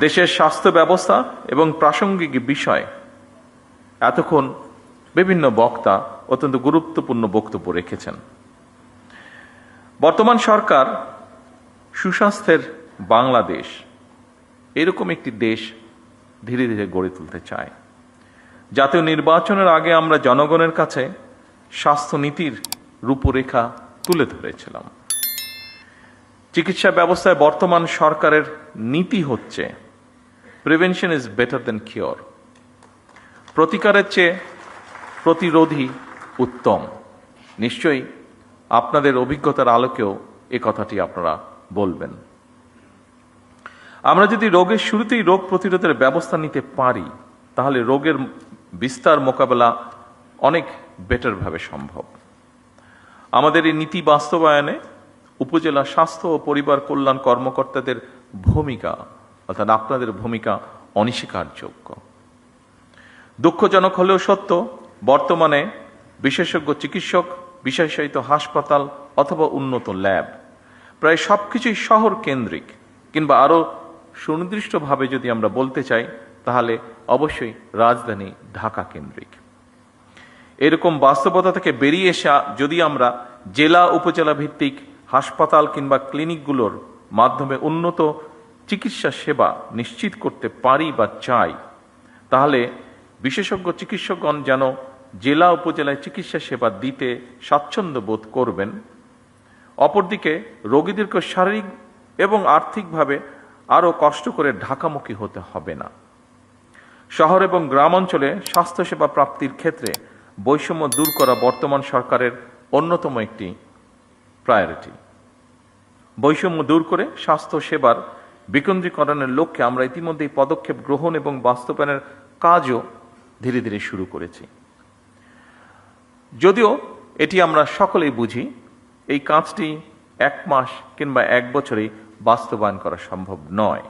দেশের স্বাস্থ্য ব্যবস্থা এবং প্রাসঙ্গিক বিষয় এতক্ষণ বিভিন্ন বক্তা অত্যন্ত গুরুত্বপূর্ণ বক্তব্য রেখেছেন। বর্তমান সরকার সুস্বাস্থ্যের বাংলাদেশ এরকম একটি দেশ ধীরে ধীরে গড়ে তুলতে চায়। জাতীয় নির্বাচনের আগে আমরা জনগণের কাছে স্বাস্থ্যনীতির রূপরেখা তুলে ধরেছিলাম। চিকিৎসা ব্যবস্থায় বর্তমান সরকারের নীতি হচ্ছে prevention is better then cure, প্রতিকারের চেয়ে প্রতিরোধী উত্তম। নিশ্চয়ই আপনাদের অভিজ্ঞতার আলোকেও এ কথাটি আপনারা বলবেন। আমরা যদি রোগের শুরুতেই রোগ প্রতিরোধের ব্যবস্থা নিতে পারি, তাহলে রোগের বিস্তার মোকাবেলা অনেক বেটারভাবে সম্ভব। আমাদের এই নীতি বাস্তবায়নে উপজেলা স্বাস্থ্য ও পরিবার কল্যাণ কর্মকর্তাদের ভূমিকা, অর্থাৎ আপনাদের ভূমিকা অনস্বীকারযোগ্য। দুঃখজনক হলেও সত্য, বর্তমানে বিশেষজ্ঞ চিকিৎসক, বিশেষায়িত হাসপাতাল অথবা উন্নত ল্যাব প্রায় সবকিছুই শহর কেন্দ্রিক, কিংবা আরো সুনির্দিষ্টভাবে যদি আমরা বলতে চাই তাহলে অবশ্যই রাজধানী ঢাকা কেন্দ্রিক। এরকম বাস্তবতা থেকে বেরিয়ে এসে যদি আমরা জেলা উপজেলা ভিত্তিক হাসপাতাল কিংবা ক্লিনিকগুলোর মাধ্যমে উন্নত চিকিৎসা সেবা নিশ্চিত করতে পারি বা চাই, তাহলে বিশেষজ্ঞ চিকিৎসকগণ যেন জেলা উপজেলায় চিকিৎসা সেবা দিতে স্বাচ্ছন্দ্য বোধ করবেন। অপরদিকে রোগীদেরকে শারীরিক এবং আর্থিকভাবে আরও কষ্ট করে ঢাকামুখী হতে হবে না। শহর এবং গ্রাম অঞ্চলে স্বাস্থ্যসেবা প্রাপ্তির ক্ষেত্রে বৈষম্য দূর করা বর্তমান সরকারের অন্যতম একটি প্রায়োরিটি। বৈষম্য দূর করে স্বাস্থ্য সেবার বিকেন্দ্রীকরণের লক্ষ্যে আমরা ইতিমধ্যেই পদক্ষেপ গ্রহণ এবং বাস্তবায়নের কাজও ধীরে ধীরে শুরু করেছি। যদিও এটি আমরা সকলেই বুঝি, এই কাজটি 1 মাস কিংবা 1 বছরেই বাস্তবায়ন করা সম্ভব নয়।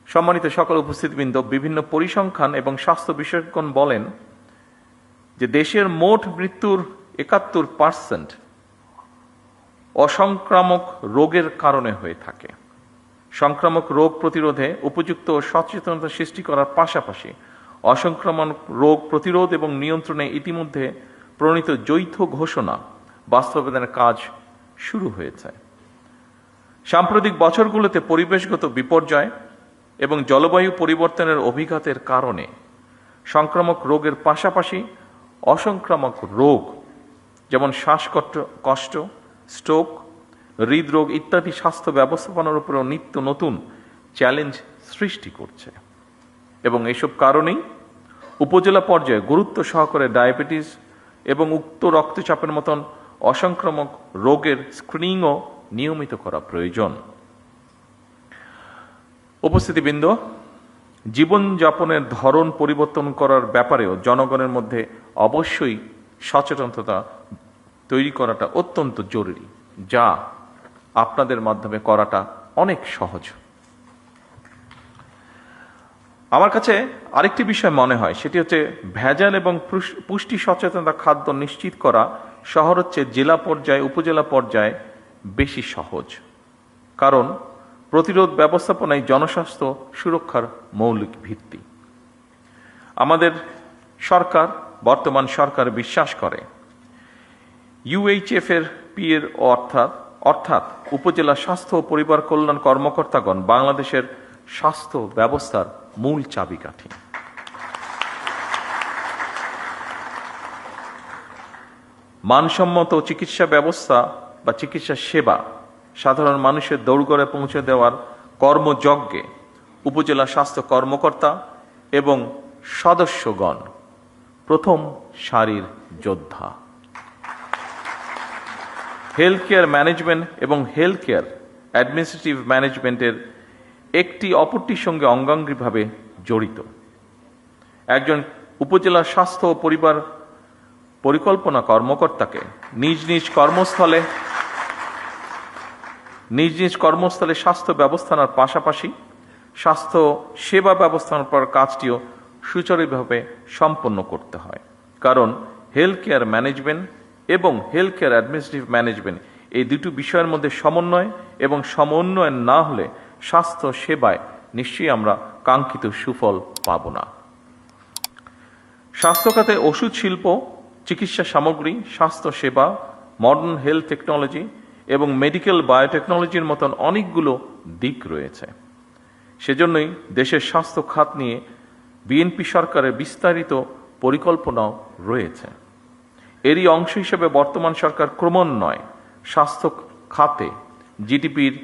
সম্মানিত সকল উপস্থিতবৃন্দ, বিভিন্ন পরিসংখ্যান এবং স্বাস্থ্য বিশেষজ্ঞগণ বলেন যে দেশের মোট মৃত্যুর 71% অসংক্রামক রোগের কারণে হয়ে থাকে। সংক্রামক রোগ প্রতিরোধে উপযুক্ত সচেতনতা সৃষ্টি করার পাশাপাশি অসংক্রামক রোগ প্রতিরোধ এবং নিয়ন্ত্রণে ইতিমধ্যে প্রণীত যৌথ ঘোষণা বাস্তবায়নের কাজ শুরু হয়েছে। সাম্প্রতিক বছরগুলোতে পরিবেশগত বিপর্যয় এবং জলবায়ু পরিবর্তনের অভিঘাতের কারণে সংক্রামক রোগের পাশাপাশি অসংক্রামক রোগ যেমন শ্বাসকষ্ট, স্ট্রোক, হৃদরোগ ইত্যাদি স্বাস্থ্য ব্যবস্থাপনার উপরেও নিত্য নতুন চ্যালেঞ্জ সৃষ্টি করছে। এবং এইসব কারণেই উপজেলা পর্যায়ে গুরুত্ব সহকারে ডায়াবেটিস এবং উচ্চ রক্তচাপের মতন অসংক্রামক রোগের স্ক্রিনিংও নিয়মিত করা প্রয়োজন। উপস্থিতিবৃন্দ, জীবনযাপনের ধরন পরিবর্তন করার ব্যাপারেও জনগণের মধ্যে অবশ্যই সচেতনতা তৈরি করাটা অত্যন্ত জরুরি, যা আপনাদের মাধ্যমে করাটা অনেক সহজ। আমার কাছে আরেকটি বিষয় মনে হয়, সেটি হচ্ছে ভেজাল এবং পুষ্টি সচেতনতা খাদ্য নিশ্চিত করা শহর হচ্ছে জেলা পর্যায়ে, উপজেলা পর্যায়ে বেশি সহজ। কারণ প্রতিরোধ ব্যবস্থাপনায় জনস্বাস্থ্য সুরক্ষার মৌলিক ভিত্তি। আমাদের সরকার, বর্তমান সরকার বিশ্বাস করে UHF এর পিএর অর্থাৎ উপজেলা স্বাস্থ্য ও পরিবার কল্যাণ কর্মকর্তাগণ বাংলাদেশের স্বাস্থ্য ব্যবস্থার মূল চাবিকাঠি। মানসম্মত চিকিৎসা ব্যবস্থা বা চিকিৎসা সেবা সাধারণ মানুষের দৌড়গড়ে পৌঁছে দেওয়ার কর্মযজ্ঞে উপজেলা স্বাস্থ্য কর্মকর্তা এবং সদস্যগণ প্রথম সারির যোদ্ধা। হেলথ কেয়ার ম্যানেজমেন্ট এবং হেলথ কেয়ার অ্যাডমিনিস্ট্রেটিভ ম্যানেজমেন্টের একটি অপরটির সঙ্গে অঙ্গাঙ্গিভাবে জড়িত। একজন উপজেলা স্বাস্থ্য ও পরিবার পরিকল্পনা কর্মকর্তাকে নিজ নিজ কর্মস্থলে স্বাস্থ্য ব্যবস্থার পাশাপাশি স্বাস্থ্য সেবা ব্যবস্থাপনার কাজটিও সুচারুভাবে সম্পন্ন করতে হয়। কারণ হেলথ কেয়ার ম্যানেজমেন্ট এবং হেলথ কেয়ার অ্যাডমিনিস্ট্রেটিভ ম্যানেজমেন্ট এই দুটো বিষয়ের মধ্যে সমন্বয় এবং সমন্বয় না হলে স্বাস্থ্য সেবায় নিশ্চয়ই আমরা কাঙ্ক্ষিত সুফল পাব না। স্বাস্থ্য খাতে ওষুধ শিল্প, চিকিৎসা সামগ্রী, স্বাস্থ্য সেবা, মডার্ন হেলথ টেকনোলজি এবং মেডিকেল বায়োটেকনোলজির মতন অনেকগুলো দিক রয়েছে। সেজন্যই দেশের স্বাস্থ্য খাত নিয়ে বিএনপি সরকারের বিস্তারিত পরিকল্পনাও রয়েছে। এরই অংশ হিসেবে বর্তমান সরকার ক্রমান্বয়ে স্বাস্থ্য খাতে জিডিপির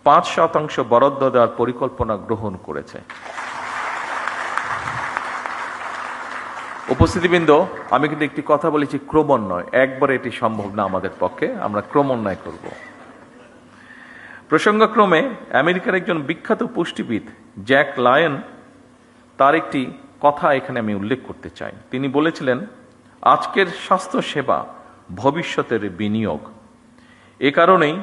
5% বরাদ্দ দেওয়ার পরিকল্পনা গ্রহণ করেছে। উপস্থিতিবৃন্দ, আমি কিন্তু একটি কথা বলেছি, ক্রমান্বয়। একবারে এটি সম্ভব না আমাদের পক্ষে, আমরা ক্রমান্বয় করব। প্রসঙ্গক্রমে আমেরিকার একজন বিখ্যাত পুষ্টিবিদ জ্যাক লায়ন, তার একটি কথা এখানে আমি উল্লেখ করতে চাই। তিনি বলেছিলেন, আজকের স্বাস্থ্য সেবা ভবিষ্যতের বিনিয়োগ। এ কারণেই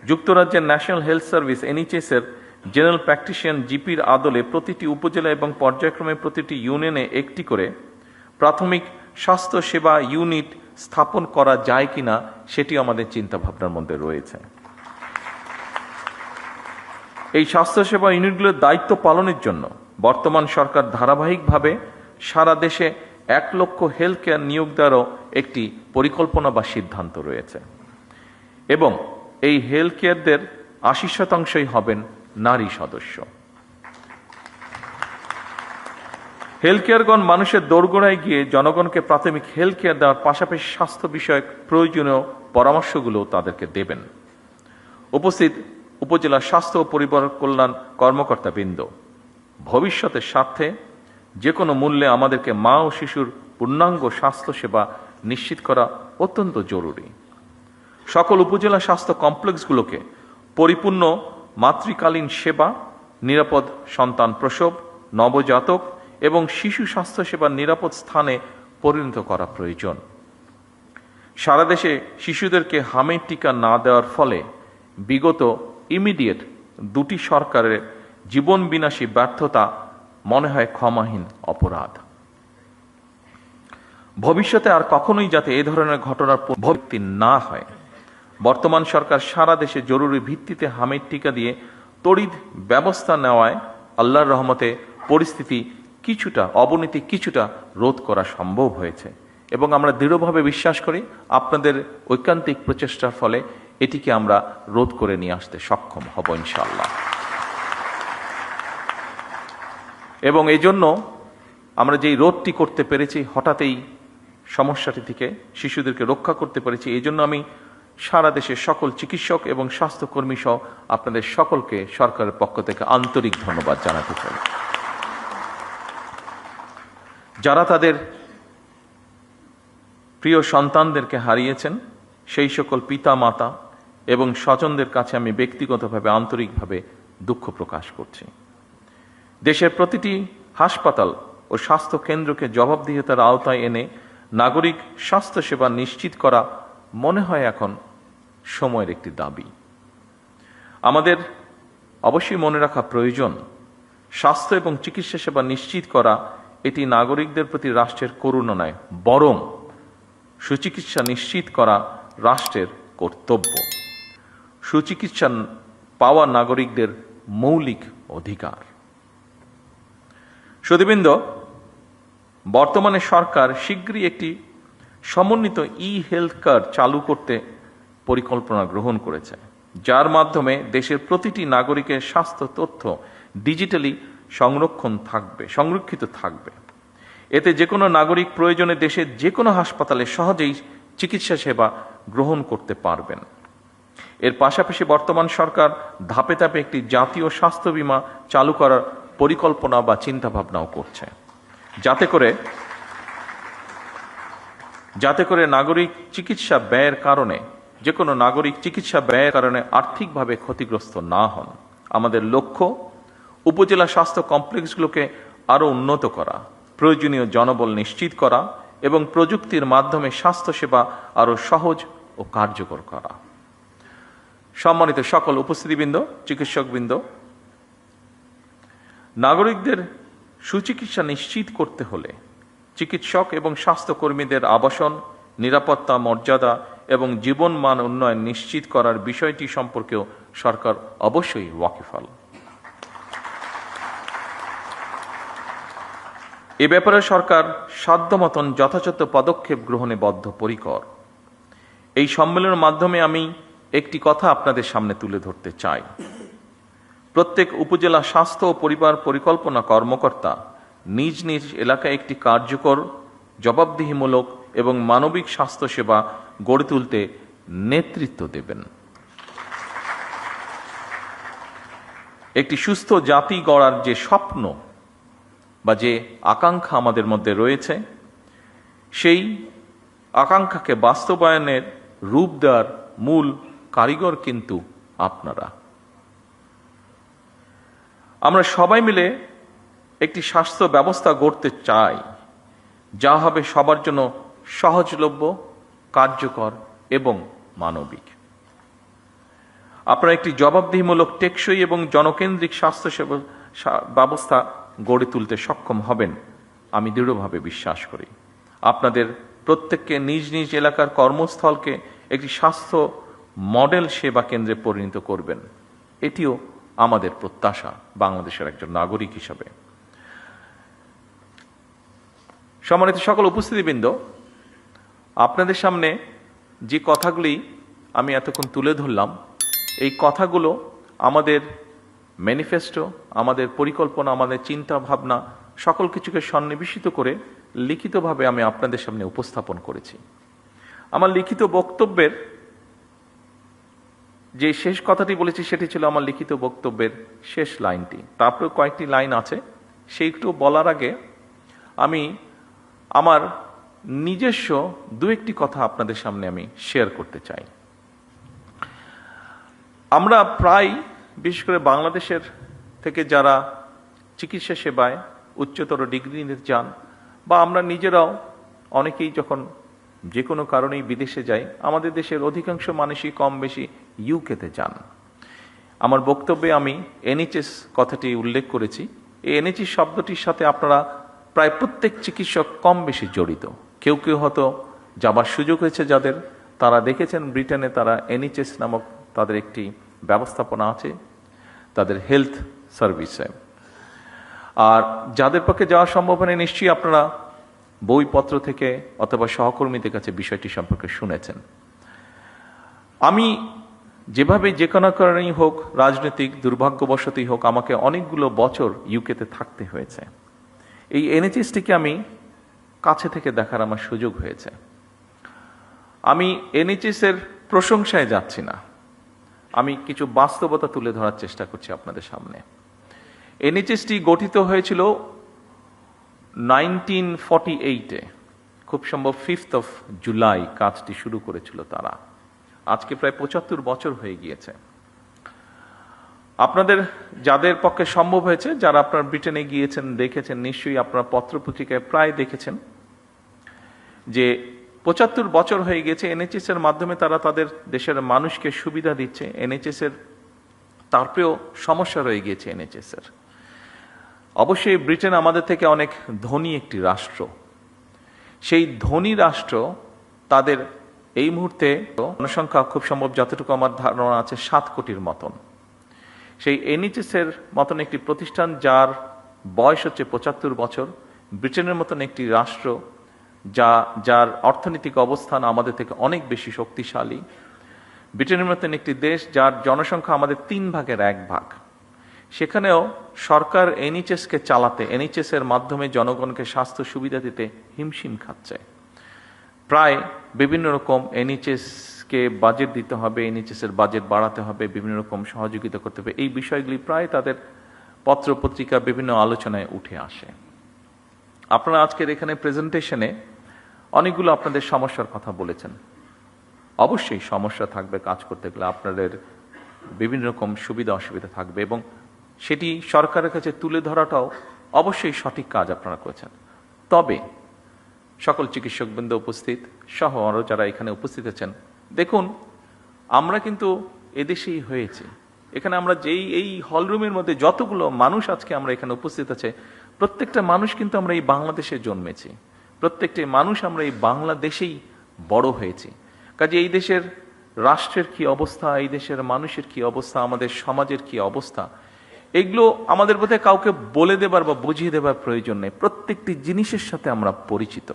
যুক্তরাজ্যের ন্যাশনাল হেলথ সার্ভিস NHS এর জেনারেল প্র্যাকটিশিয়ান জিপির আদলে প্রতিটি উপজেলা এবং পর্যায়ক্রমে প্রতিটি ইউনিয়নে একটি করে প্রাথমিক স্বাস্থ্য সেবা ইউনিট স্থাপন করা যায় কিনা সেটি আমাদের চিন্তাভাবনার মধ্যে রয়েছে। এই স্বাস্থ্যসেবা ইউনিটগুলোর দায়িত্ব পালনের জন্য বর্তমান সরকার ধারাবাহিকভাবে সারা দেশে 1 লক্ষ হেলথ কেয়ার নিয়োগ দেওয়ারও একটি পরিকল্পনা বা সিদ্ধান্ত রয়েছে এবং এই হেলথ কেয়ারদের 80% হবেন নারী সদস্য। হেলথ কেয়ারগণ মানুষের দোরগোড়ায় গিয়ে জনগণকে প্রাথমিক হেলথ কেয়ার দেওয়ার পাশাপাশি স্বাস্থ্য বিষয়ক প্রয়োজনীয় পরামর্শগুলো তাদেরকে দেবেন। উপস্থিত উপজেলা স্বাস্থ্য ও পরিবার কল্যাণ কর্মকর্তা বৃন্দ, ভবিষ্যতের স্বার্থে যে কোনো মূল্যে আমাদেরকে মা ও শিশুর পূর্ণাঙ্গ স্বাস্থ্য সেবা নিশ্চিত করা অত্যন্ত জরুরি। সকল উপজেলা স্বাস্থ্য কমপ্লেক্সগুলোকে পরিপূর্ণ মাতৃকালীন সেবা, নিরাপদ সন্তান প্রসব, নবজাতক এবং শিশু স্বাস্থ্য সেবার নিরাপদ স্থানে পরিণত করা প্রয়োজন। সারা দেশে শিশুদেরকে হামের টিকা না দেওয়ার ফলে বিগত ইমিডিয়েট 2টি সরকারের জীবন বিনাশী ব্যর্থতা মনে হয় ক্ষমাহীন অপরাধ। ভবিষ্যতে আর কখনোই যাতে এ ধরনের ঘটনার পুনরাবৃত্তি না হয়, বর্তমান সরকার সারা দেশে জরুরি ভিত্তিতে হামের টিকা দিয়ে তড়িৎ ব্যবস্থা নেওয়ায় আল্লাহর রহমতে পরিস্থিতি অবনতি কিছুটা রোধ করা সম্ভব হয়েছে এবং আমরা দৃঢ়ভাবে বিশ্বাস করি আপনাদের ঐকান্তিক প্রচেষ্টার ফলে এটিকে আমরা রোধ করে নিয়ে আসতে সক্ষম হব ইনশাআল্লাহ। এবং এই জন্য আমরা যেই রোধটি করতে পেরেছি, হঠাৎই সমস্যাটি থেকে শিশুদেরকে রক্ষা করতে পেরেছি, এই জন্য আমি সারা দেশের সকল চিকিৎসক এবং স্বাস্থ্যকর্মী সহ আপনাদের সকলকে সরকারের পক্ষ থেকে আন্তরিক ধন্যবাদ জানাতে চাই। যারা তাদের প্রিয় সন্তানদেরকে হারিয়েছেন, সেই সকল পিতা মাতা এবং স্বজনদের কাছে আমি ব্যক্তিগতভাবে আন্তরিকভাবে দুঃখ প্রকাশ করছি। দেশের প্রতিটি হাসপাতাল ও স্বাস্থ্য কেন্দ্রকে জবাবদিহিতার আওতায় এনে নাগরিক স্বাস্থ্যসেবা নিশ্চিত করা মনে হয় এখন সময়ের একটি দাবি। আমাদের অবশ্যই মনে রাখা প্রয়োজন, স্বাস্থ্য এবং চিকিৎসা সেবা নিশ্চিত করা এটি নাগরিকদের প্রতি রাষ্ট্রের করুণা নয়, বরং সুচিকিৎসা নিশ্চিত করা রাষ্ট্রের কর্তব্য। সুচিকিৎসা পাওয়া নাগরিকদের মৌলিক অধিকার। সুধীবৃন্দ, বর্তমানে সরকার শীঘ্রই একটি সমন্বিত হেলথ কার্ড চালু করতে পরিকল্পনা গ্রহণ করেছে, যার মাধ্যমে দেশের প্রতিটি নাগরিকের স্বাস্থ্য তথ্য ডিজিটালি সংরক্ষিত থাকবে। এতে যে কোনো নাগরিক প্রয়োজনে দেশের যে কোনো হাসপাতালে সহজেই চিকিৎসা সেবা গ্রহণ করতে পারবেন। এর পাশাপাশি বর্তমান সরকার ধাপে ধাপে একটি জাতীয় স্বাস্থ্য বীমা চালু করার পরিকল্পনা বা চিন্তাভাবনাও করছে, যাতে করে নাগরিক চিকিৎসা ব্যয়ের কারণে যে কোনো নাগরিক চিকিৎসা ব্যয়ের কারণে আর্থিকভাবে ক্ষতিগ্রস্ত না হন। আমাদের লক্ষ্য উপজেলা স্বাস্থ্য কমপ্লেক্সগুলোকে আরও উন্নত করা, প্রয়োজনীয় জনবল নিশ্চিত করা এবং প্রযুক্তির মাধ্যমে স্বাস্থ্যসেবা আরও সহজ ও কার্যকর করা। সম্মানিত সকল উপস্থিতিবৃন্দ, চিকিৎসকবৃন্দ, নাগরিকদের সুচিকিৎসা নিশ্চিত করতে হলে চিকিৎসক এবং স্বাস্থ্যকর্মীদের আবাসন, নিরাপত্তা, মর্যাদা এবং জীবনমান উন্নয়ন নিশ্চিত করার বিষয়টি সম্পর্কেও সরকার অবশ্যই ওয়াকিবহাল। এ ব্যাপারে সরকার সাধ্যমতন যথাযথ পদক্ষেপ গ্রহণে বদ্ধপরিকর। এই সম্মেলনের মাধ্যমে আমি একটি কথা আপনাদের সামনে তুলে ধরতে চাই। প্রত্যেক উপজেলা স্বাস্থ্য ও পরিবার পরিকল্পনা কর্মকর্তা নিজ নিজ এলাকায় একটি কার্যকর, জবাবদিহিমূলক এবং মানবিক স্বাস্থ্যসেবা গড়ে তুলতে নেতৃত্ব দেবেন। একটি সুস্থ জাতি গড়ার যে স্বপ্ন বা যে আকাঙ্ক্ষা আমাদের মধ্যে রয়েছে, সেই আকাঙ্ক্ষাকে বাস্তবায়নের রূপ দেওয়ার মূল কারিগর কিন্তু আপনারা। আমরা সবাই মিলে একটি স্বাস্থ্য ব্যবস্থা গড়তে চাই, যা হবে সবার জন্য সহজলভ্য, কার্যকর এবং মানবিক। আপনারা একটি জবাবদিহিমূলক, টেকসই এবং জনকেন্দ্রিক স্বাস্থ্যসেবা ব্যবস্থা গড়ে তুলতে সক্ষম হবেন, আমি দৃঢ়ভাবে বিশ্বাস করি। আপনাদের প্রত্যেককে নিজ নিজ এলাকার কর্মস্থলকে একটি স্বাস্থ্য মডেল সেবা কেন্দ্রে পরিণত করবেন, এটিও আমাদের প্রত্যাশা বাংলাদেশের একজন নাগরিক হিসাবে। সম্মানিত সকল উপস্থিতিবৃন্দ, আপনাদের সামনে যে কথাগুলি আমি এতক্ষণ তুলে ধরলাম, এই কথাগুলো আমাদের ম্যানিফেস্টো, আমাদের পরিকল্পনা, আমাদের চিন্তা ভাবনা সকল কিছুকে সন্নিবেশিত করে লিখিতভাবে আমি আপনাদের সামনে উপস্থাপন করেছি। আমার লিখিত বক্তব্যের যে শেষ কথাটি বলেছি সেটি ছিল আমার লিখিত বক্তব্যের শেষ লাইনটি। তারপরে কয়েকটি লাইন আছে, সেইটু বলার আগে আমি আমার নিজস্ব দু একটি কথা আপনাদের সামনে আমি শেয়ার করতে চাই। আমরা প্রায়, বিশেষ করে বাংলাদেশের থেকে যারা চিকিৎসা সেবায় উচ্চতর ডিগ্রি নিতে চান, বা আমরা নিজেরাও অনেকেই যখন যে কোনো কারণেই বিদেশে যাই, আমাদের দেশের অধিকাংশ মানুষই কম বেশি ইউকেতে যান। আমার বক্তব্যে আমি এনএইচএস কথাটি উল্লেখ করেছি। এই এনএইচএস শব্দটির সাথে আপনারা প্রায় প্রত্যেক চিকিৎসক কম বেশি জড়িত। কেউ কেউ হয়তো যাবার সুযোগ হয়েছে যাদের, তারা দেখেছেন ব্রিটেনে তারা এনএইচএস নামক তাদের একটি ব্যবস্থাপনা আছে তাদের হেলথ সার্ভিসে। আর যাদের পক্ষে যাওয়া সম্ভব হয়নি, নিশ্চয়ই আপনারা বইপত্র থেকে অথবা সহকর্মীদের কাছে বিষয়টি সম্পর্কে শুনেছেন। আমি যেভাবে যে কোনো কারণেই হোক, রাজনৈতিক দুর্ভাগ্যবশতই হোক, আমাকে অনেকগুলো বছর ইউকেতে থাকতে হয়েছে। এই এনএইচএসটিকে আমি কাছে থেকে দেখার আমার সুযোগ হয়েছে। আমি এনএইচএস এর প্রশংসায় যাচ্ছি না, আমি কিছু বাস্তবতা তুলে ধরার চেষ্টা করছি আপনাদের সামনে। এনএইচএসটি গঠিত হয়েছিল 1948-এ, খুব সম্ভব 5 জুলাই কাজটি শুরু করেছিল তারা। আজকে প্রায় 75 বছর হয়ে গিয়েছে। আপনাদের যাদের পক্ষে সম্ভব হয়েছে, যারা আপনার ব্রিটেনে গিয়েছেন, দেখেছেন, নিশ্চয়ই আপনার পত্রপত্রিকায় প্রায় দেখেছেন যে 75 বছর হয়ে গেছে এনএইচএস এর মাধ্যমে তারা তাদের দেশের মানুষকে সুবিধা দিচ্ছে। এনএইচএস এর তারপরেও সমস্যা রয়ে গিয়েছে এনএইচএস এর। অবশ্যই ব্রিটেন আমাদের থেকে অনেক ধনী একটি রাষ্ট্র। সেই ধনী রাষ্ট্র তাদের এই মুহূর্তে জনসংখ্যা খুব সম্ভব যতটুকু আমার ধারণা আছে 7 কোটির মতন। সেই এনএইচএস এর মতন একটি প্রতিষ্ঠান যার বয়স হচ্ছে 75 বছর, ব্রিটেনের মতন একটি রাষ্ট্র যার অর্থনৈতিক অবস্থান আমাদের থেকে অনেক বেশি শক্তিশালী, ব্রিটেনের মতন একটি দেশ যার জনসংখ্যা আমাদের 3 ভাগের 1 ভাগ, সেখানেও সরকার এনএইচএসকে চালাতে, এনএইচএস এর মাধ্যমে জনগণকে স্বাস্থ্য সুবিধা দিতে হিমশিম খাচ্ছে। প্রায় বিভিন্ন রকম এনএইচএসকে বাজেট দিতে হবে, এনএইচএস এর বাজেট বাড়াতে হবে, বিভিন্ন রকম সহযোগিতা করতে হবে, এই বিষয়গুলি প্রায় তাদের পত্র পত্রিকা বিভিন্ন আলোচনায় উঠে আসে। আপনারা আজকের এখানে প্রেজেন্টেশনে অনেকগুলো আপনাদের সমস্যার কথা বলেছেন। অবশ্যই সমস্যা থাকবে, কাজ করতে গেলে আপনাদের বিভিন্ন রকম সুবিধা অসুবিধা থাকবে, এবং সেটি সরকারের কাছে তুলে ধরাটাও অবশ্যই সঠিক কাজ আপনারা করেছেন। তবে সকল চিকিৎসকবৃন্দ উপস্থিত সহ আরও যারা এখানে উপস্থিত আছেন, দেখুন আমরা কিন্তু এদেশেই হয়েছি। এখানে আমরা এই হলরুমের মধ্যে যতগুলো মানুষ আজকে আমরা এখানে উপস্থিত আছে, প্রত্যেকটা মানুষ কিন্তু আমরা এই বাংলাদেশে জন্মেছি, প্রত্যেকটা মানুষ আমরা এই বাংলাদেশেই বড় হয়েছি। কাজে এই দেশের রাষ্ট্রের কি অবস্থা, এই দেশের মানুষের কি অবস্থা, আমাদের সমাজের কি অবস্থা, এগুলো আমাদের বোধহয় কাউকে বলে দেবার বা বুঝিয়ে দেবার প্রয়োজন নেই, প্রত্যেকটি জিনিসের সাথে আমরা পরিচিত।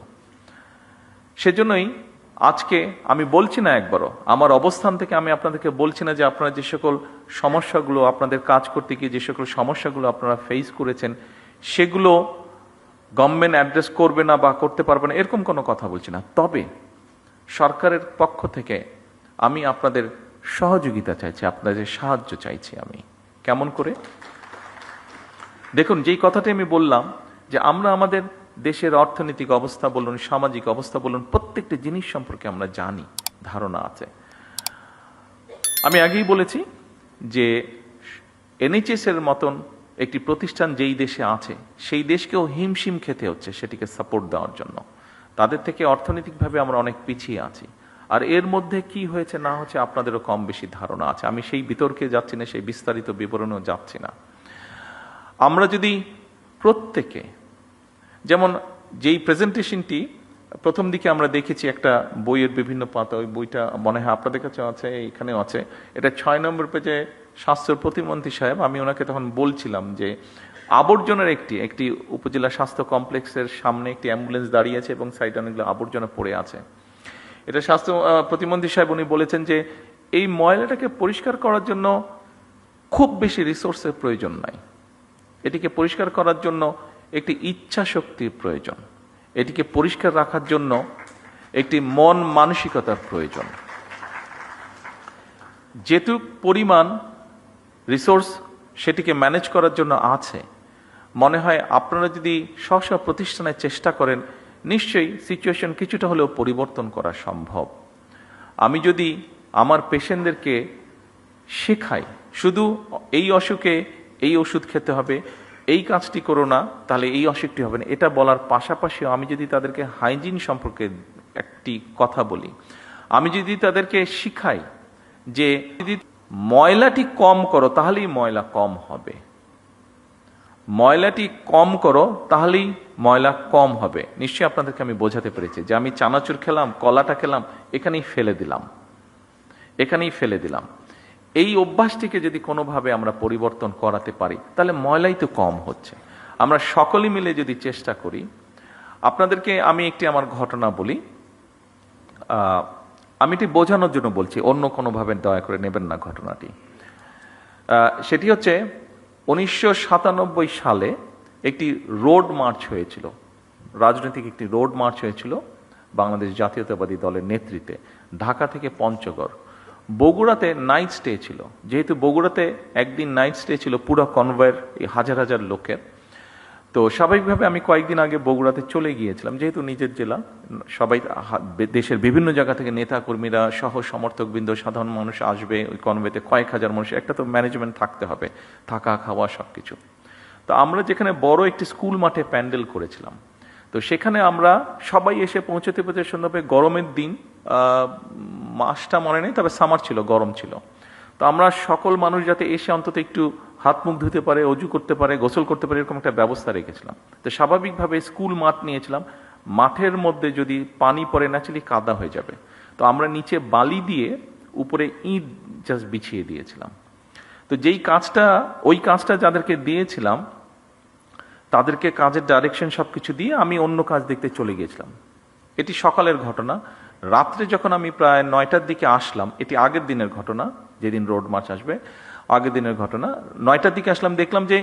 সেজন্যই আজকে আমি বলছি না একবারও, আমার অবস্থান থেকে আমি আপনাদেরকে বলছি না যে আপনারা যে সকল সমস্যাগুলো, আপনাদের কাজ করতে গিয়ে যে সকল সমস্যাগুলো আপনারা ফেস করেছেন সেগুলো গভর্নমেন্ট অ্যাড্রেস করবে না বা করতে পারবে না, এরকম কোনো কথা বলছি না। তবে সরকারের পক্ষ থেকে আমি আপনাদের সহযোগিতা চাইছি, আপনাদের সাহায্য চাইছি। আমি কেমন করে? দেখুন, যেই কথাটি আমি বললাম যে আমরা আমাদের দেশের অর্থনৈতিক অবস্থা বলুন, সামাজিক অবস্থা বলুন, প্রত্যেকটি জিনিস সম্পর্কে আমরা জানি, ধারণা আছে। আমি আগেই বলেছি যে এনএইচএস এর মতন একটি প্রতিষ্ঠান যেই দেশে আছে সেই দেশকেও হিমশিম খেতে হচ্ছে সেটিকে সাপোর্ট দেওয়ার জন্য। তাদের থেকে অর্থনৈতিকভাবে আমরা অনেক পিছিয়ে আছি। আর এর মধ্যে কি হয়েছে না হচ্ছে আপনাদেরও কম বেশি ধারণা আছে। আমি সেই বিতর্কে যাচ্ছি না, সেই বিস্তারিত বিবরণেও যাচ্ছি না। আমরা যদি প্রত্যেকে, যেমন যেই প্রেজেন্টেশনটি প্রথম দিকে আমরা দেখেছি একটা বইয়ের বিভিন্ন পাতা, ওই বইটা মনে হয় আপনাদের কাছে আছে, এখানেও আছে, এটা 6 নম্বর পেজে স্বাস্থ্য প্রতিমন্ত্রী সাহেব, আমি ওনাকে তখন বলছিলাম যে আবর্জনার একটি উপজেলা স্বাস্থ্য কমপ্লেক্সের সামনে একটি অ্যাম্বুলেন্স দাঁড়িয়ে আছে এবং সাইডে অনেকগুলো আবর্জনা পড়ে আছে। এটা স্বাস্থ্য প্রতিমন্ত্রী সাহেব উনি বলেছেন যে এই ময়লাটাকে পরিষ্কার করার জন্য খুব বেশি রিসোর্সের প্রয়োজন নাই, এটিকে পরিষ্কার করার জন্য একটি ইচ্ছা শক্তির প্রয়োজন, এটিকে পরিষ্কার রাখার জন্য একটি মন মানসিকতার প্রয়োজন। যেটুক পরিমাণ রিসোর্স সেটিকে ম্যানেজ করার জন্য আছে, মনে হয় আপনারা যদি স্ব প্রতিষ্ঠানের চেষ্টা করেন নিশ্চয়ই সিচুয়েশন কিছুটা হলেও পরিবর্তন করা সম্ভব। আমি যদি আমার পেশেন্টদেরকে শেখাই শুধু এই অসুখে এই ওষুধ খেতে হবে, এই কাজটি করো না তাহলে এই অসুখটি হবে না, এটা বলার পাশাপাশিও আমি যদি তাদেরকে হাইজিন সম্পর্কে একটি কথা বলি, আমি যদি তাদেরকে শিখাই যে যদি ময়লাটি কম করো তাহলেই ময়লা কম হবে, ময়লাটি কম করো তাহলেই ময়লা কম হবে, নিশ্চয়ই আপনাদেরকে আমি বোঝাতে পেরেছি যে আমি চানাচুর খেলাম, কলাটা খেলাম, এখানেই ফেলে দিলাম। এই অভ্যাসটিকে যদি কোনোভাবে আমরা পরিবর্তন করাতে পারি তাহলে ময়লাই তো কম হচ্ছে। আমরা সকলে মিলে যদি চেষ্টা করি, আপনাদেরকে আমি একটি আমার ঘটনা বলি, আমি এটি বোঝানোর জন্য বলছি, অন্য কোনোভাবে দয়া করে নেবেন না ঘটনাটি। সেটি হচ্ছে 1997 সালে একটি রোড মার্চ হয়েছিল, রাজনৈতিক একটি রোড মার্চ হয়েছিল বাংলাদেশ জাতীয়তাবাদী দলের নেতৃত্বে, ঢাকা থেকে পঞ্চগড়। বগুড়াতে নাইট স্টে ছিল, যেহেতু বগুড়াতে একদিন নাইট স্টে ছিল পুরো কনভয়ের হাজার হাজার লোকের, তো স্বাভাবিকভাবে আমি কয়েকদিন আগে বগুড়াতে চলে গিয়েছিলাম, যেহেতু নিজের জেলা, সবাই দেশের বিভিন্ন জায়গা থেকে নেতা কর্মীরা সহ সমর্থকবৃন্দ সাধারণ মানুষ আসবে ওই কনভয়েতে, কয়েক হাজার মানুষ, একটা তো ম্যানেজমেন্ট থাকতে হবে, থাকা খাওয়া সবকিছু। তো আমরা যেখানে বড় একটি স্কুল মাঠে প্যান্ডেল করেছিলাম, তো সেখানে আমরা সবাই এসে পৌঁছতে সন্ধ্যাবে, গরমের দিন, মাসটা মনে নেই, তবে সামার ছিল, গরম ছিল। তো আমরা সকল মানুষ যাতে এসে অন্তত একটু হাত মুখ ধুতে পারে, অজু করতে পারে, গোসল করতে পারে, এরকম একটা ব্যবস্থা রেখেছিলাম। তো স্বাভাবিকভাবে স্কুল মাঠ নিয়েছিলাম, মাঠের মধ্যে যদি পানি পড়ে ন্যাচারালি কাদা হয়ে যাবে, তো আমরা নিচে বালি দিয়ে উপরে ইট জাস্ট বিছিয়ে দিয়েছিলাম। তো ওই কাজটা যাদেরকে দিয়েছিলাম তাদেরকে কাজের ডাইরেকশন সবকিছু দিয়ে আমি অন্য কাজ দেখতে চলে গিয়েছিলাম। এটি সকালের ঘটনা। রাত্রে যখন আমি প্রায় 9টার দিকে আসলাম, এটি আগের দিনের ঘটনা, যেদিন রোড মার্চ আসবে আগের দিনের ঘটনা, 9টার দিকে আসলাম, দেখলাম যে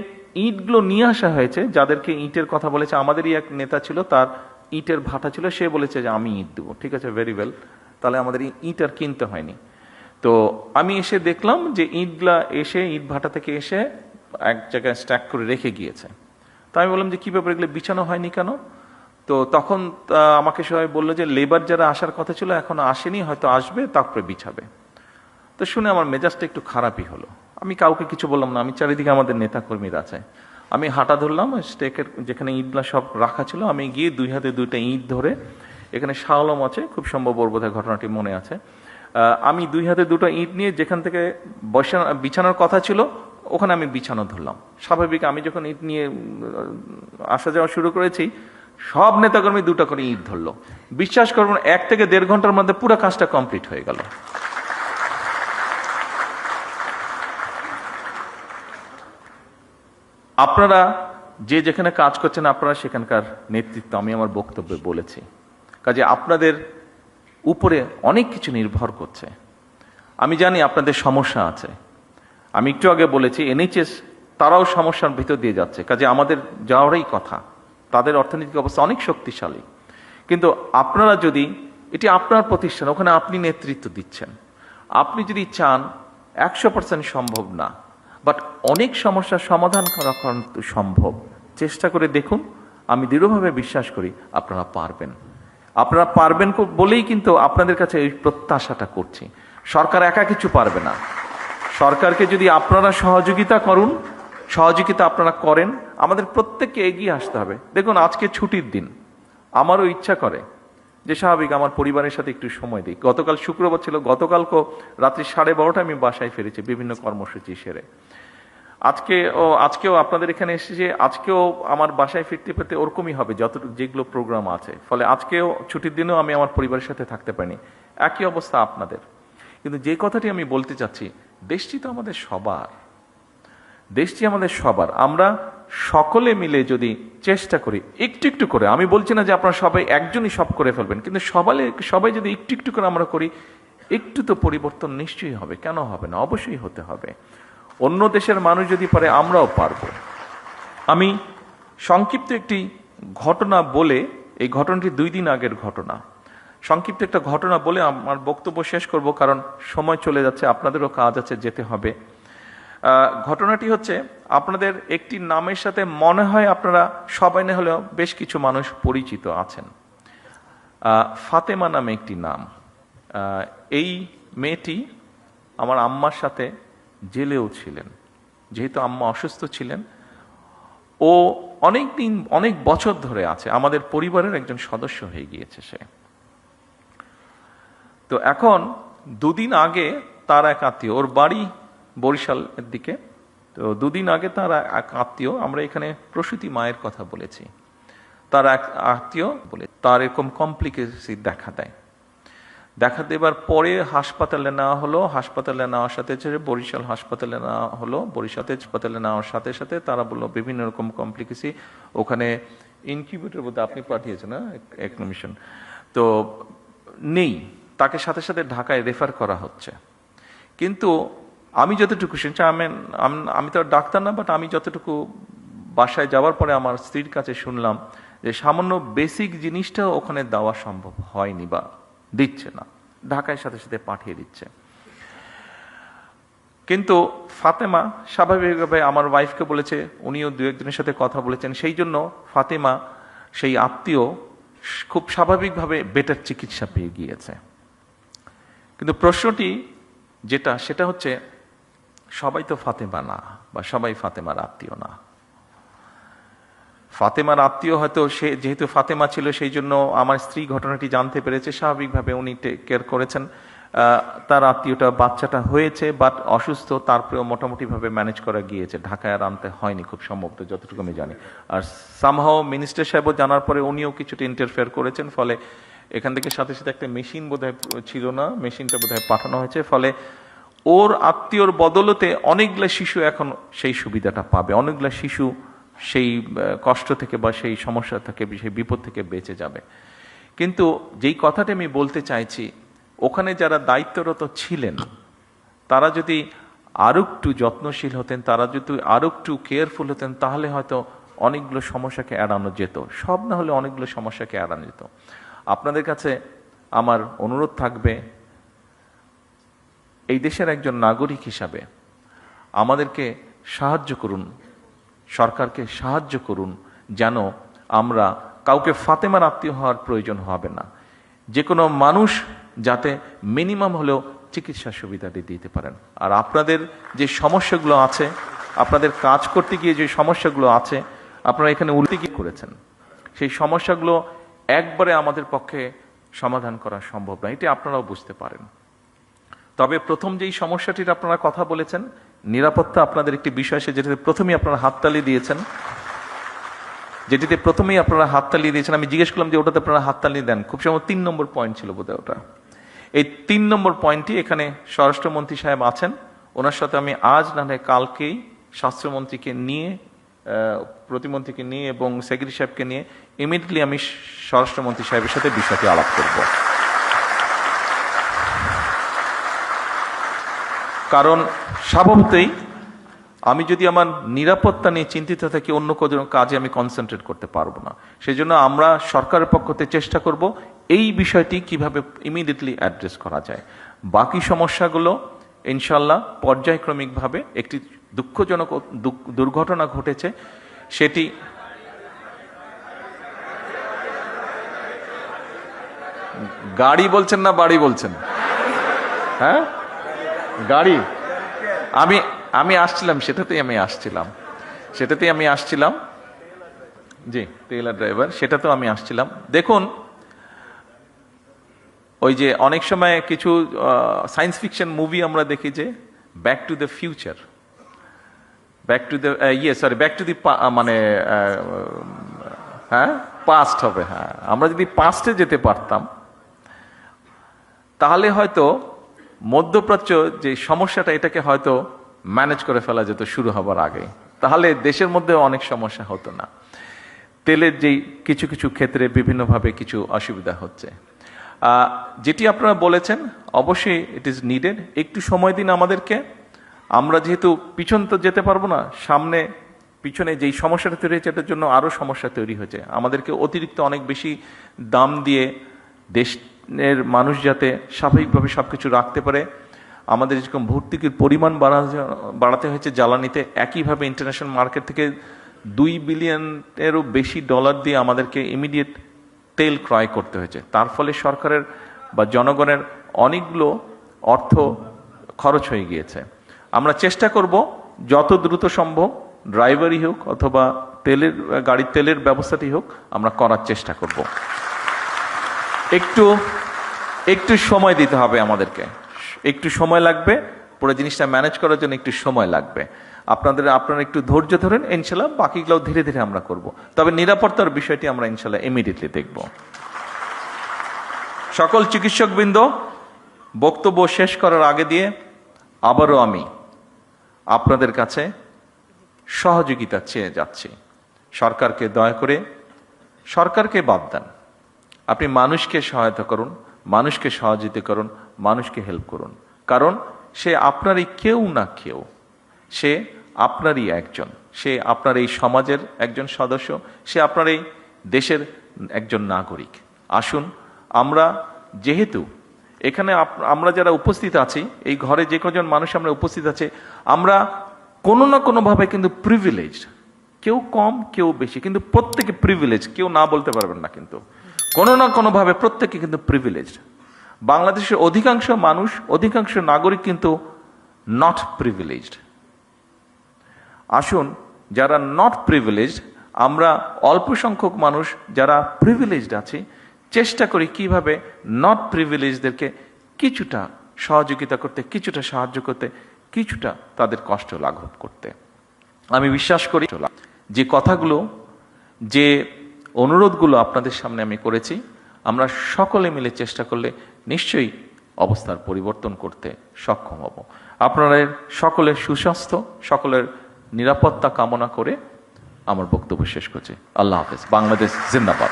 ইটগুলো নিয়ে আসা হয়েছে, যাদেরকে ইটের কথা বলেছে, আমাদেরই এক নেতা ছিল, তার ইটের ভাটা ছিল, সে বলেছে যে আমি ইট দেবো। ঠিক আছে, ভেরি ওয়েল, তাহলে আমাদের ইট আর কিনতে হয়নি। তো আমি এসে দেখলাম যে ইটগুলা এসে ইট ভাটা থেকে এসে এক জায়গায় স্ট্যাক করে রেখে গিয়েছে। তো আমি বললাম যে কি ব্যাপার, এগুলো বিছানো হয়নি কেন? তো তখন আমাকে সবাই বললো যে লেবার যারা আসার কথা ছিল এখনো আসেনি, হয়তো আসবে তারপরে বিছাবে। তো শুনে আমার মেজাজটা একটু খারাপই হলো। আমি কাউকে কিছু বললাম না, আমি চারিদিকে আমাদের নেতা কর্মীরা আছে, আমি হাঁটা ধরলাম স্টেকের যেখানে ইটগুলা সব রাখা ছিল, আমি গিয়ে 2 হাতে 2টা ইট ধরে, এখানে শাওলম আছে, খুব সম্ভব ওর বোধহয় ঘটনাটি মনে আছে, আমি 2 হাতে 2টা ইট নিয়ে যেখান থেকে বিছানোর কথা ছিল ওখানে আমি বিছানো ধরলাম। স্বাভাবিক আমি যখন ইট নিয়ে আসা যাওয়া শুরু করেছি, সব নেতাকর্মী 2টা করে ইট ধরলো। বিশ্বাস করবেন 1 থেকে 1.5 ঘন্টার মধ্যে পুরো কাজটা কমপ্লিট হয়ে গেল। আপনারা যে যেখানে কাজ করছেন আপনারা সেখানকার নেতৃত্ব আমি আমার বক্তব্যে বলেছি। কাজে আপনাদের উপরে অনেক কিছু নির্ভর করছে। আমি জানি আপনাদের সমস্যা আছে, আমি একটু আগে বলেছি এনএইচএস তারাও সমস্যার ভিতর দিয়ে যাচ্ছে, কাজে আমাদের যাওয়ারই কথা। তাদের অর্থনৈতিক অবস্থা অনেক শক্তিশালী, কিন্তু আপনারা যদি, এটি আপনার প্রতিষ্ঠান, ওখানে আপনি নেতৃত্ব দিচ্ছেন, আপনি যদি চান 100% সম্ভব না, বাট অনেক সমস্যার সমাধান করা কিন্তু সম্ভব। চেষ্টা করে দেখুন, আমি দৃঢ়ভাবে বিশ্বাস করি আপনারা পারবেন। আপনারা পারবেন বলেই কিন্তু আপনাদের কাছে এই প্রত্যাশাটা করছি। সরকার একা কিছু পারবে না। সরকারকে যদি আপনারা সহযোগিতা আপনারা করেন, আমাদের প্রত্যেককে এগিয়ে আসতে হবে। দেখুন আজকে ছুটির দিন, আমারও ইচ্ছা করে যে স্বাভাবিক আমার পরিবারের সাথে একটু সময় দিই। গতকাল শুক্রবার ছিল, গতকালকেও রাত্রি 12:30 আমি বাসায় ফিরেছি বিভিন্ন কর্মসূচি সেরে। আজকেও আপনাদের এখানে এসেছে, আজকেও আমার বাসায় ফিরতে ফিরতে ওরকমই হবে যেগুলো প্রোগ্রাম আছে। ফলে আজকেও ছুটির দিনেও আমি আমার পরিবারের সাথে থাকতে পারিনি। একই অবস্থা আপনাদের। কিন্তু যে কথাটি আমি বলতে চাচ্ছি, দেশটি তো আমাদের সবার, দেশটি আমাদের সবার। আমরা সকলে মিলে যদি চেষ্টা করি একটু একটু করে, আমি বলছি না যে আপনারা সবাই একজনই সব করে ফেলবেন, কিন্তু সবাই যদি একটু একটু করে আমরা করি, একটু তো পরিবর্তন নিশ্চয়ই হবে। কেন হবে না? অবশ্যই হতে হবে। অন্য দেশের মানুষ যদি পারে, আমরাও পারব। আমি সংক্ষিপ্ত একটি ঘটনা বলে, এই ঘটনাটি 2 দিন আগের ঘটনা, সংক্ষিপ্ত একটা ঘটনা বলে আমার বক্তব্য শেষ করব, কারণ সময় চলে যাচ্ছে, আপনাদেরও কাজ আছে, যেতে হবে। ঘটনাটি হচ্ছে, আপনাদের একটি নামের সাথে মনে হয় আপনারা সবাই না হলেও বেশ কিছু মানুষ পরিচিত আছেন। ফাতেমা নামে একটি নাম। এই মেয়েটি আমার আম্মার সাথে জেলেও ছিলেন। যেহেতু আম্মা অসুস্থ ছিলেন, ও অনেক বছর ধরে আছে, আমাদের পরিবারের একজন সদস্য হয়ে গিয়েছে সে। তো এখন 2 দিন আগে তার এক আত্মীয়, ওর বাড়ি বরিশালের দিকে, তো 2 দিন আগে তার এক আত্মীয়, আমরা এখানে প্রসূতি মায়ের কথা বলেছি, তার এক আত্মীয় বলে তার এরকম কমপ্লিকেশন দেখা দেবার পরে হাসপাতালে নেওয়া হলো। হাসপাতালে নেওয়ার সাথে বরিশাল হাসপাতালে নেওয়া হলো। বরিশাল হাসপাতালে নেওয়ার সাথে সাথে তারা বললো বিভিন্ন রকম কমপ্লিকেশন, ওখানে ইনকিউবেটর বলতে আপনি পাঠিয়েছেন না একমিশন, তো নেই, তাকে সাথে সাথে ঢাকায় রেফার করা হচ্ছে। কিন্তু আমি যতটুকু শুনছি, আমি তো ডাক্তার না, বাট আমি যতটুকু বাসায় যাওয়ার পরে আমার স্ত্রীর কাছে শুনলাম যে সামান্য বেসিক জিনিসটাও ওখানে দেওয়া সম্ভব হয়নি বা দিচ্ছে না, ঢাকায় সাথে সাথে পাঠিয়ে দিচ্ছে। কিন্তু ফাতেমা স্বাভাবিকভাবে আমার ওয়াইফকে বলেছে, উনিও 2-1 জনের সাথে কথা বলেছেন, সেই জন্য ফাতেমা সেই আত্মীয় খুব স্বাভাবিকভাবে বেটার চিকিৎসা পেয়ে গিয়েছে। কিন্তু প্রশ্নটি সেটা হচ্ছে, সবাই তো ফাতেমা না, বা সবাই ফাতেমার আত্মীয় না। ফাতেমার আত্মীয় হয়তো সে যেহেতু ফাতেমা ছিল, সেই জন্য আমার স্ত্রী ঘটনাটি জানতে পেরেছে, স্বাভাবিকভাবে উনি টেক কেয়ার করেছেন। তার আত্মীয়টা বাচ্চাটা হয়েছে, বাট অসুস্থ, তারপরেও মোটামুটিভাবে ম্যানেজ করা গিয়েছে, ঢাকায় আর আনতে হয়নি খুব সম্ভবত, যতটুকু আমি জানি। আর সামহাও মিনিস্টার সাহেবও জানার পরে উনিও কিছুটা ইন্টারফেয়ার করেছেন, ফলে এখান থেকে সাথে সাথে একটা মেশিন বোধহয় ছিল না, মেশিনটা বোধহয় পাঠানো হয়েছে। ফলে ওর আত্মীয়র বদলতে অনেকগুলো শিশু এখন সেই সুবিধাটা পাবে, অনেকগুলো শিশু সেই কষ্ট থেকে বা সেই সমস্যা থেকে, সেই বিপদ থেকে বেঁচে যাবে। কিন্তু যেই কথাটা আমি বলতে চাইছি, ওখানে যারা দায়িত্বরত ছিলেন তারা যদি আরো একটু যত্নশীল হতেন, তারা যদি আরো একটু কেয়ারফুল হতেন, তাহলে হয়তো অনেকগুলো সমস্যাকে এড়ানো যেত। সব না হলে অনেকগুলো সমস্যাকে এড়ানো যেত। আপনাদের কাছে আমার অনুরোধ থাকবে, এই দেশের একজন নাগরিক হিসাবে আমাদেরকে সাহায্য করুন, সরকারকে সাহায্য করুন, যেন আমরা কাউকে ফাতেমার আত্মীয় হওয়ার প্রয়োজন হবে না। যে কোনো মানুষ যাতে মিনিমাম হলেও চিকিৎসা সুবিধাটি দিতে পারেন। আর আপনাদের যে সমস্যাগুলো আছে, আপনাদের কাজ করতে গিয়ে যে সমস্যাগুলো আছে, আপনারা এখানে উল্টে গিয়ে করেছেন, সেই সমস্যাগুলো একবারে আমাদের পক্ষে সমাধান করা সম্ভব না, এটি আপনারাও বুঝতে পারেন। তবে প্রথম যেই সমস্যাটির আপনারা কথা বলেছেন, নিরাপত্তা আপনাদের একটি বিষয়, যেটিতে প্রথমেই আপনারা হাততালি দিয়েছেন, আমি জিজ্ঞেস করলাম যে ওটাতে আপনারা হাততালি দেন, খুব সময় 3 নম্বর পয়েন্ট ছিল বোধহয় ওটা। এই 3 নম্বর পয়েন্টটি এখানে স্বরাষ্ট্রমন্ত্রী সাহেব আছেন, ওনার সাথে আমি আজ না হয় কালকেই স্বাস্থ্যমন্ত্রীকে নিয়ে প্রতিমন্ত্রীকে নিয়ে এবং সেক্রেটারি সাহেবকে নিয়ে ইমিডিয়েটলি আমি স্বরাষ্ট্রমন্ত্রী সাহেবের সাথে বিষয়টি আলাপ করব। কারণ স্বভাবতই আমি যদি আমার নিরাপত্তা নিয়ে চিন্তিত থাকি, অন্য কোনো কাজে আমি কনসেন্ট্রেট করতে পারবো না। সেই জন্য আমরা সরকারের পক্ষ থেকে চেষ্টা করব এই বিষয়টি কিভাবে ইমিডিয়েটলি অ্যাড্রেস করা যায়। বাকি সমস্যাগুলো ইনশাল্লাহ পর্যায়ক্রমিকভাবে, একটি দুঃখজনক দুর্ঘটনা ঘটেছে, সেটি গাড়ি বলছেন না বাড়ি বলছেন? হ্যাঁ, গাড়ি। আমি আসছিলাম, সেটাতেই আমি আসছিলাম। জি, টেইলার ড্রাইভার, সেটাতেও আমি আসছিলাম। দেখুন, ওই যে অনেক সময় কিছু সায়েন্স ফিকশন মুভি আমরা দেখি যে back to the future, back to the মানে হ্যাঁ পাস্ট হবে। হ্যাঁ, আমরা যদি পাস্টে যেতে পারতাম তাহলে হয়তো মধ্যপ্রাচ্য যে সমস্যাটা, এটাকে হয়তো ম্যানেজ করে ফেলা যেত শুরু হবার আগে, তাহলে দেশের মধ্যে অনেক সমস্যা হতো না। তেলের যেই কিছু কিছু ক্ষেত্রে বিভিন্নভাবে কিছু অসুবিধা হচ্ছে, যেটি আপনারা বলেছেন, অবশ্যই ইট ইজ নিডেড। একটু সময় দিন আমাদেরকে। আমরা যেহেতু পিছন তো যেতে পারবো না, সামনে পিছনে যেই সমস্যাটা তৈরি হয়েছে এটার জন্য আরও সমস্যা তৈরি হয়েছে। আমাদেরকে অতিরিক্ত অনেক বেশি দাম দিয়ে দেশের মানুষ যাতে স্বাভাবিকভাবে সব কিছু রাখতে পারে, আমাদের যেরকম ভর্তুকির পরিমাণ বাড়াতে হয়েছে জ্বালানিতে, একইভাবে ইন্টারন্যাশনাল মার্কেট থেকে $2 বিলিয়নেরও বেশি ডলার দিয়ে আমাদেরকে ইমিডিয়েট তেল ক্রয় করতে হয়েছে। তার ফলে সরকারের বা জনগণের অনেকগুলো অর্থ খরচ হয়ে গিয়েছে। আমরা চেষ্টা করব যত দ্রুত সম্ভব, ড্রাইভারই হোক অথবা গাড়ির তেলের ব্যবস্থাটি হোক, আমরা করার চেষ্টা করব। একটু সময় দিতে হবে আমাদেরকে, একটু সময় লাগবে, পুরো জিনিসটা ম্যানেজ করার জন্য একটু সময় লাগবে। আপনারা একটু ধৈর্য ধরেন, ইনশাল্লাহ বাকিগুলো ধীরে ধীরে আমরা করব। তবে নিরাপত্তার বিষয়টি আমরা ইনশাল্লাহ ইমিডিয়েটলি দেখব। সকল চিকিৎসকবৃন্দ, বক্তব্য শেষ করার আগে দিয়ে আবারও আমি আপনাদের কাছে সহযোগিতা চেয়ে যাচ্ছি। সরকারকে দয়া করে, সরকারকে বাদ দেন, আপনি মানুষকে সহায়তা করুন, মানুষকে সহযোগিতা করুন, মানুষকে হেল্প করুন। কারণ সে আপনারই কেউ না কেউ, সে আপনারই একজন, সে আপনার এই সমাজের একজন সদস্য, সে আপনার এই দেশের একজন নাগরিক। আসুন, আমরা যেহেতু এখানে আমরা যারা উপস্থিত আছি, এই ঘরে যে কজন মানুষ আমরা উপস্থিত আছে, আমরা কোনো না কোনোভাবে কিন্তু প্রিভিলেজড, কেউ কম কেউ বেশি, কিন্তু প্রত্যেকে প্রিভিলেজ, কেউ না বলতে পারবেন না, কিন্তু কোনো না কোনোভাবে প্রত্যেকে কিন্তু প্রিভিলেজড। বাংলাদেশের অধিকাংশ মানুষ, অধিকাংশ নাগরিক কিন্তু নট প্রিভিলেজড। আসুন, যারা নট প্রিভিলেজড, আমরা অল্প সংখ্যক মানুষ যারা প্রিভিলেজড আছি, চেষ্টা করি কিভাবে নট প্রিভিলেজদেরকে কিছুটা সহযোগিতা করতে, কিছুটা সাহায্য করতে, কিছুটা তাদের কষ্ট লাঘব করতে। আমি বিশ্বাস করি যে কথাগুলো, যে অনুরোধগুলো আপনাদের সামনে আমি করেছি, আমরা সকলে মিলে চেষ্টা করলে নিশ্চয়ই অবস্থার পরিবর্তন করতে সক্ষম হব। আপনাদের সকলের সুস্বাস্থ্য, সকলের নিরাপত্তা কামনা করে আমার বক্তব্য শেষ করছি। আল্লাহ হাফেজ। বাংলাদেশ জিন্দাবাদ।